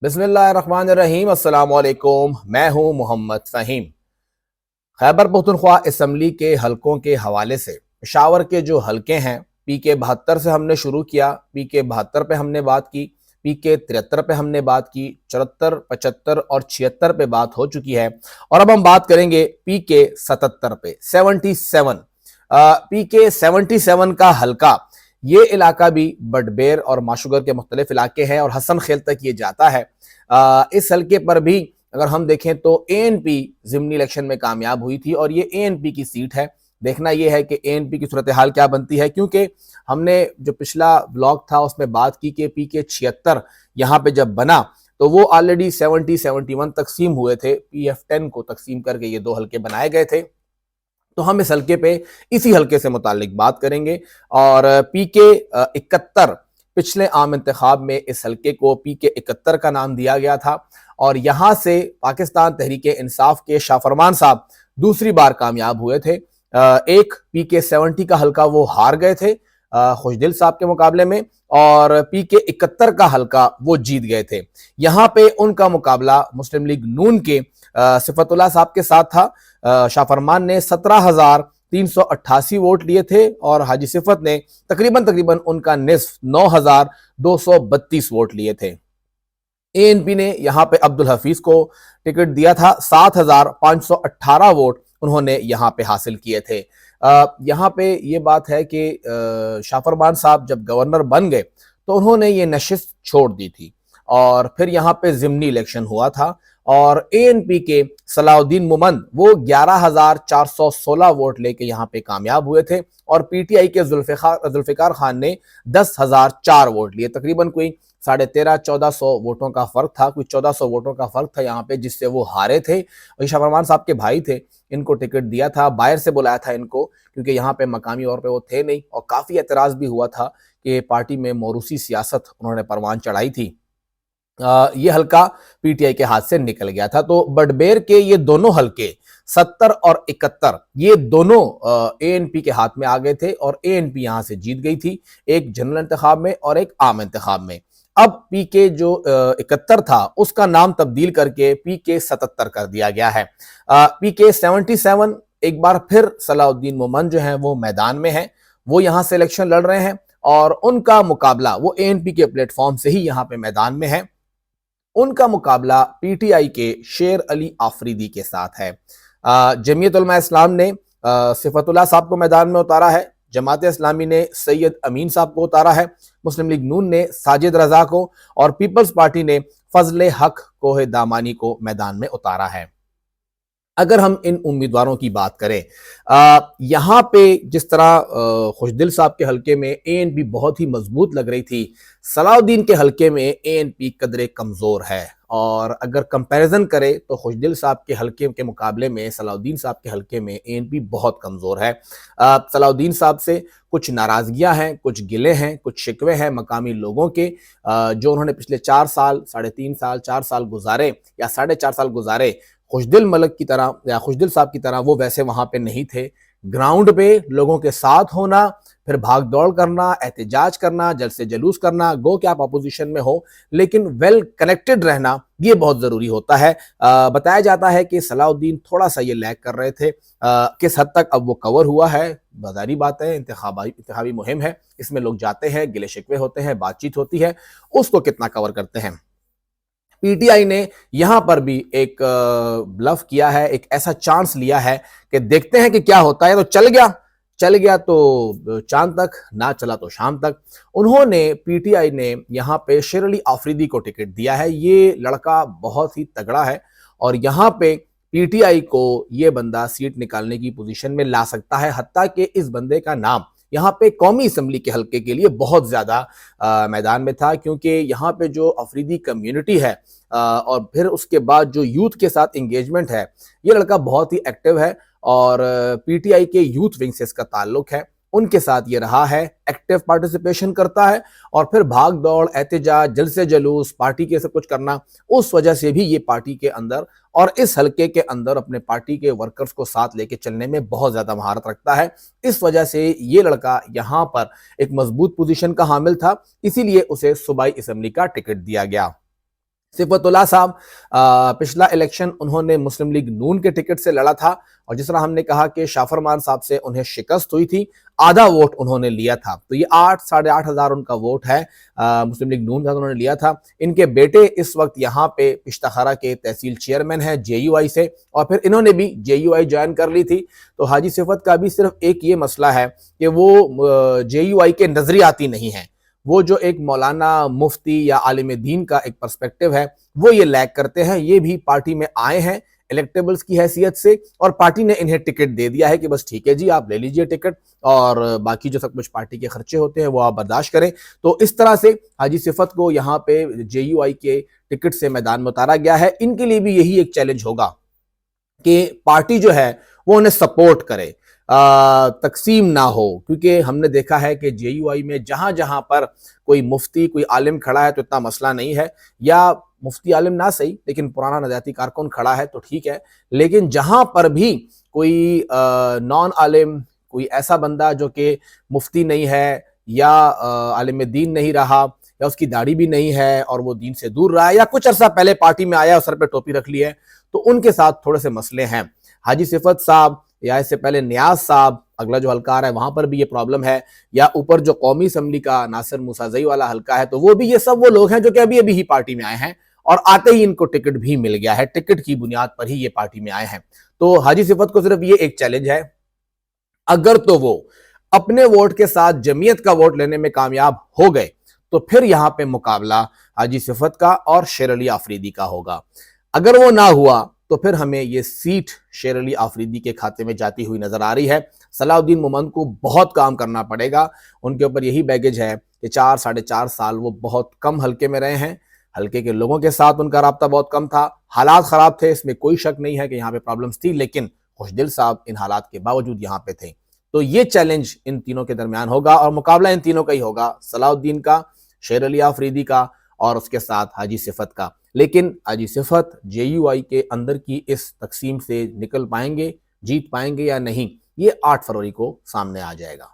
बिस्मिल्लाहिर्रहमानिर्रहीम। अस्सलाम वालेकुम। मैं हूं मोहम्मद फ़हीम। खैबर पख्तूनख्वा असम्बली के हलकों के हवाले से पेशावर के जो हलके हैं, PK 72 से हमने शुरू किया। PK 72 पे हमने बात की, PK 73 पे हमने बात की, 74, 75 और 76 पे बात हो चुकी है। और अब हम बात करेंगे PK 77 पे, 77। PK 77 का हलका, ये इलाका भी बडबेर और माशुगर के मुख्तलिफ इलाके हैं और हसन खेल तक ये जाता है। इस हलके पर भी अगर हम देखें तो ANP ज़िमनी इलेक्शन में कामयाब हुई थी और ये ANP की सीट है। देखना ये है कि ANP की सूरत हाल क्या बनती है, क्योंकि हमने जो पिछला ब्लॉग था उसमें बात की कि PK 76 यहाँ पे जब बना तो वो ऑलरेडी 70-71 तकसीम हुए थे। PF10 को तकसीम करके ये दो हलके बनाए गए थे। तो हम इस हलके पे इसी हलके से मुतालिक बात करेंगे। और PK 71 पिछले आम इंतखाब में इस हलके को PK 71 का नाम दिया गया था और यहाँ से पाकिस्तान तहरीक इंसाफ के शाहफरमान साहब दूसरी बार कामयाब हुए थे। एक PK 70 का हलका वो हार गए थे खुशदिल साहब के मुकाबले में, और PK 71 का हलका वो जीत गए थे। यहाँ पे उनका मुकाबला मुस्लिम लीग नून के सिफतुल्लाह साहब के साथ था। शाहफरमान ने 17,388 वोट लिए थे और हाजी सिफत ने तकरीबन उनका निस्फ 9,232 वोट लिए थे। ANP ने यहाँ पे अब्दुल हफीज को टिकट दिया था, 7,518 वोट उन्होंने यहाँ पे हासिल किए थे। यहाँ पे ये बात है कि शाहफरमान साहब जब गवर्नर बन गए तो उन्होंने ये नशिस्त छोड़ दी थी और फिर यहाँ पे ज़िमनी इलेक्शन हुआ था और ANP के सलाउद्दीन मोमन वो 11,416 वोट लेके यहाँ पे कामयाब हुए थे और PTI के जुल्फ़िकार खान ने 10,004 वोट लिए। तकरीबन कोई 1350-1400 वोटों का फर्क था, कोई 1400 वोटों का फर्क था यहाँ पे, जिससे वो हारे थे। और शाहफरमान साहब के भाई थे, इनको टिकट दिया था, बाहर से बुलाया था इनको, क्योंकि यहाँ पे मकामी तौर पे वो थे नहीं और काफ़ी एतराज़ भी हुआ था कि पार्टी में मोरूसी सियासत उन्होंने परवान चढ़ाई थी। ये हल्का PTI के हाथ से निकल गया था। तो बडबेर के ये दोनों हलके 70 और 71 ये दोनों ANP के हाथ में आ गए थे और ANP यहां से जीत गई थी, एक जनरल इंतखाब में और एक आम इंतखाब में। अब PK जो 71 था उसका नाम तब्दील करके PK 77 कर दिया गया है। PK 77 एक बार फिर सलाउद्दीन मोमन जो है वो मैदान में है, वो यहां से इलेक्शन लड़ रहे हैं और उनका मुकाबला वो ANP के प्लेटफॉर्म से ही यहाँ पे मैदान में है। उनका मुकाबला PTI के शेर अली आफरीदी के साथ है। जमीयत उलमा इस्लाम ने सिफतुल्लाह साहब को मैदान में उतारा है, जमात इस्लामी ने सैयद अमीन साहब को उतारा है, मुस्लिम लीग नून ने साजिद रजा को और पीपल्स पार्टी ने फजले हक कोहे दामानी को मैदान में उतारा है। अगर हम इन उम्मीदवारों की बात करें, यहाँ पे जिस तरह खुशदिल साहब के हलके में ANP बहुत ही मजबूत लग रही थी, सलाउद्दीन के हलके में ANP कदरे कमज़ोर है। और अगर कंपैरिजन करें तो खुशदिल साहब के हलके के मुकाबले में सलाउद्दीन साहब के हलके में ANP बहुत कमज़ोर है। सलाउद्दीन साहब से कुछ नाराज़गियाँ हैं, कुछ गिले हैं, कुछ शिकवे हैं मकामी लोगों के, जो उन्होंने पिछले 4 साल, 3.5 साल, 4 साल गुजारे या 4.5 साल गुजारे खुशदिल मलक की तरह या खुशदिल साहब की तरह वो वैसे वहां पे नहीं थे। ग्राउंड पे लोगों के साथ होना, फिर भाग दौड़ करना, एहतजाज करना, जलसे जलूस करना, गो कि आप अपोजिशन में हो लेकिन वेल कनेक्टेड रहना, ये बहुत ज़रूरी होता है। बताया जाता है कि सलाउद्दीन थोड़ा सा ये लैग कर रहे थे। किस हद तक अब वो कवर हुआ है, बाजारी बात है, इंतखाबी मुहिम है, इसमें लोग जाते हैं, गिले शिकवे होते हैं, बातचीत होती है, उसको कितना कवर करते हैं। PTI ने यहां पर भी एक ब्लफ किया है, एक ऐसा चांस लिया है कि देखते हैं कि क्या होता है। तो चल गया तो चांद तक, ना चला तो शाम तक। उन्होंने PTI ने यहाँ पे शेर अली आफरीदी को टिकट दिया है। ये लड़का बहुत ही तगड़ा है और यहाँ पे PTI को ये बंदा सीट निकालने की पोजीशन में ला सकता है, हत्ता कि इस बंदे का नाम यहाँ पे कौमी असम्बली के हलके के लिए बहुत ज़्यादा मैदान में था, क्योंकि यहाँ पे जो अफरीदी कम्युनिटी है और फिर उसके बाद जो यूथ के साथ इंगेजमेंट है, ये लड़का बहुत ही एक्टिव है और PTI के यूथ विंग से इसका ताल्लुक है, उनके साथ ये रहा है, एक्टिव पार्टिसिपेशन करता है और फिर भाग दौड़, एहतजाज, जलसे जलूस, पार्टी के सब कुछ करना, उस वजह से भी ये पार्टी के अंदर और इस हलके के अंदर अपने पार्टी के वर्कर्स को साथ लेके चलने में बहुत ज़्यादा महारत रखता है। इस वजह से ये लड़का यहाँ पर एक मजबूत पोजीशन का हामिल था, इसीलिए उसे सूबाई असम्बली का टिकट दिया गया। सिफतुल्लाह साहब पिछला इलेक्शन उन्होंने मुस्लिम लीग नून के टिकट से लड़ा था, और जिस तरह हमने कहा कि शाफरमान साहब से उन्हें शिकस्त हुई थी, आधा वोट उन्होंने लिया था। तो ये 8-8,500 उनका वोट है, मुस्लिम लीग नून का उन्होंने लिया था। इनके बेटे इस वक्त यहाँ पे पिश्तखरा के तहसील चेयरमैन हैं JUI से, और फिर इन्होंने भी JUI ज्वाइन कर ली थी। तो हाजी सिफत का भी सिर्फ एक ये मसला है कि वो JUI के नजरियाती नहीं है। वो जो एक मौलाना, मुफ्ती या आलिम दीन का एक पर्सपेक्टिव है, वो ये लैक करते हैं। ये भी पार्टी में आए हैं इलेक्टेबल्स की हैसियत से, और पार्टी ने इन्हें टिकट दे दिया है कि बस ठीक है जी, आप ले लीजिए टिकट, और बाकी जो सब कुछ पार्टी के खर्चे होते हैं वो आप बर्दाश्त करें। तो इस तरह से हाजी सिफत को यहाँ पे JUI के टिकट से मैदान में उतारा गया है। इनके लिए भी यही एक चैलेंज होगा कि पार्टी जो है वो उन्हें सपोर्ट करे, तकसीम ना हो, क्योंकि हमने देखा है कि JUI में जहां जहां पर कोई मुफ्ती, कोई आलिम खड़ा है तो इतना मसला नहीं है, या मुफ्ती आलिम ना सही लेकिन पुराना नज़ाती कारकुन खड़ा है तो ठीक है। लेकिन जहां पर भी कोई नॉन आलिम, कोई ऐसा बंदा जो कि मुफ्ती नहीं है या आलिम दीन नहीं रहा, या उसकी दाढ़ी भी नहीं है और वो दीन से दूर रहा है, या कुछ अरसा पहले पार्टी में आया और सर पे टोपी रख ली है, तो उनके साथ थोड़े से मसले हैं। हाजी सिफत साहब या इससे पहले नियाज साहब, अगला जो हल्का आ रहा है वहां पर भी ये प्रॉब्लम है, या ऊपर जो कौमी असम्बली का नासिर मूसाज़ई वाला हल्का है, तो वो भी, ये सब वो लोग हैं जो कि अभी अभी ही पार्टी में आए हैं और आते ही इनको टिकट भी मिल गया है, टिकट की बुनियाद पर ही ये पार्टी में आए हैं। तो हाजी सिफत को सिर्फ ये एक चैलेंज है, अगर तो वो अपने वोट के साथ जमीयत का वोट लेने में कामयाब हो गए तो फिर यहां पे मुकाबला हाजी सिफत का और शेर अली आफरीदी का होगा। अगर वो ना हुआ तो फिर हमें ये सीट शेर अली आफरीदी के खाते में जाती हुई नजर आ रही है। सलाउद्दीन मोमन को बहुत काम करना पड़ेगा, उनके ऊपर यही बैगेज है कि 4-4.5 साल वो बहुत कम हल्के में रहे हैं, हल्के के लोगों के साथ उनका राब्ता बहुत कम था, हालात खराब थे, इसमें कोई शक नहीं है कि यहाँ पे प्रॉब्लम्स थी, लेकिन खुशदिल साहब इन हालात के बावजूद यहाँ पे थे। तो ये चैलेंज इन तीनों के दरमियान होगा और मुकाबला इन तीनों का ही होगा, सलाउद्दीन का, शेर अली आफरीदी का और उसके साथ हाजी सिफत का। लेकिन हाजी सिफत JUI के अंदर की इस तकसीम से निकल पाएंगे, जीत पाएंगे या नहीं, ये 8 फरवरी को सामने आ जाएगा।